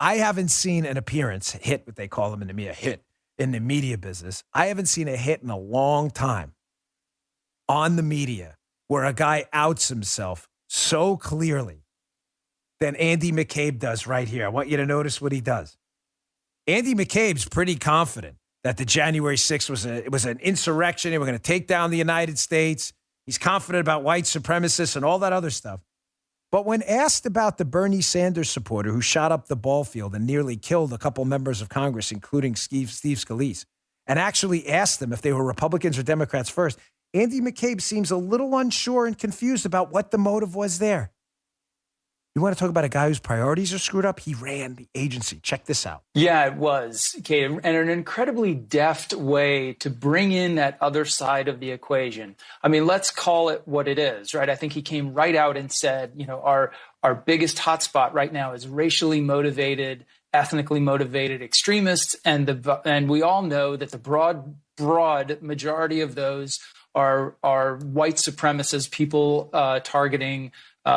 I haven't seen an appearance, hit, what they call them in the media, hit in the media business. I haven't seen a hit in a long time on the media where a guy outs himself so clearly than Andy McCabe does right here. I want you to notice what he does. Andy McCabe's pretty confident that the January 6th was an insurrection. They were going to take down the United States. He's confident about white supremacists and all that other stuff. But when asked about the Bernie Sanders supporter who shot up the ball field and nearly killed a couple members of Congress, including Steve Scalise, and actually asked them if they were Republicans or Democrats first, Andy McCabe seems a little unsure and confused about what the motive was there. You want to talk about a guy whose priorities are screwed up? He ran the agency. Check this out. Yeah, it was, Kate, and an incredibly deft way to bring in that other side of the equation. I mean, let's call it what it is, right? I think he came right out and said, our biggest hotspot right now is racially motivated, ethnically motivated extremists, and we all know that the broad majority of those are white supremacists, people targeting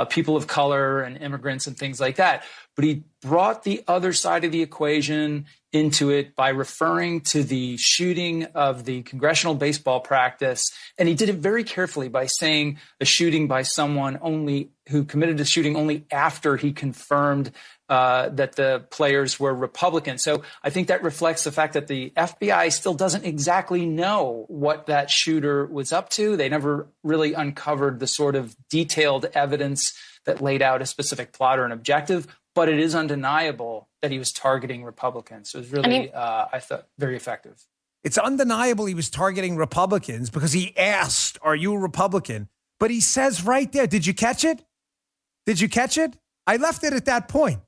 people of color and immigrants and things like that. But he brought the other side of the equation into it by referring to the shooting of the congressional baseball practice. And he did it very carefully by saying a shooting by someone who committed the shooting only after he confirmed that the players were Republicans. So I think that reflects the fact that the FBI still doesn't exactly know what that shooter was up to. They never really uncovered the sort of detailed evidence that laid out a specific plot or an objective. But it is undeniable that he was targeting Republicans. So it was really, I thought, very effective. It's undeniable he was targeting Republicans because he asked, are you a Republican? But he says right there, did you catch it? Did you catch it? I left it at that point.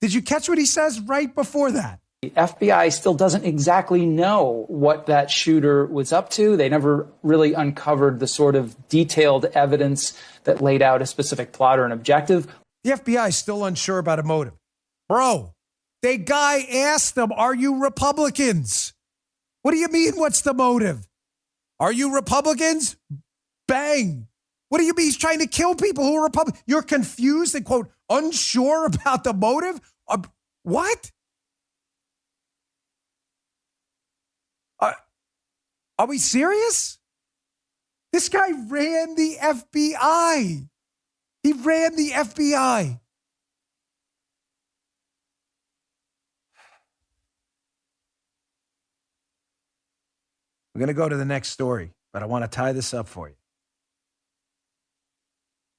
Did you catch what he says right before that? The FBI still doesn't exactly know what that shooter was up to. They never really uncovered the sort of detailed evidence that laid out a specific plot or an objective. The FBI is still unsure about a motive. Bro, the guy asked them, are you Republicans? What do you mean, what's the motive? Are you Republicans? Bang. What do you mean he's trying to kill people who are Republicans? You're confused and, quote, unsure about the motive? What? Are we serious? This guy ran the FBI. He ran the FBI. We're going to go to the next story, but I want to tie this up for you.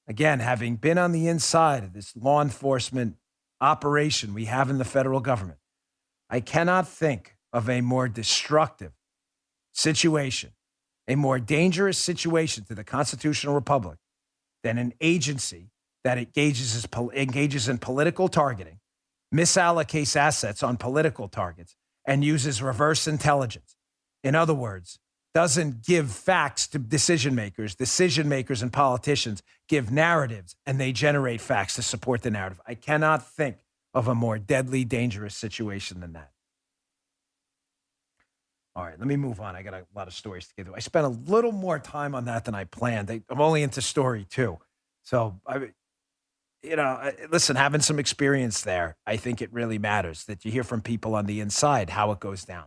Again, having been on the inside of this law enforcement operation we have in the federal government, I cannot think of a more destructive situation, a more dangerous situation to the constitutional republic than an agency that engages in political targeting, misallocates assets on political targets, and uses reverse intelligence. In other words, doesn't give facts to decision makers. Decision makers and politicians give narratives, and they generate facts to support the narrative. I cannot think of a more deadly, dangerous situation than that. All right, let me move on. I got a lot of stories to get to. I spent a little more time on that than I planned. I'm only into story 2. So, listen, having some experience there, I think it really matters that you hear from people on the inside how it goes down.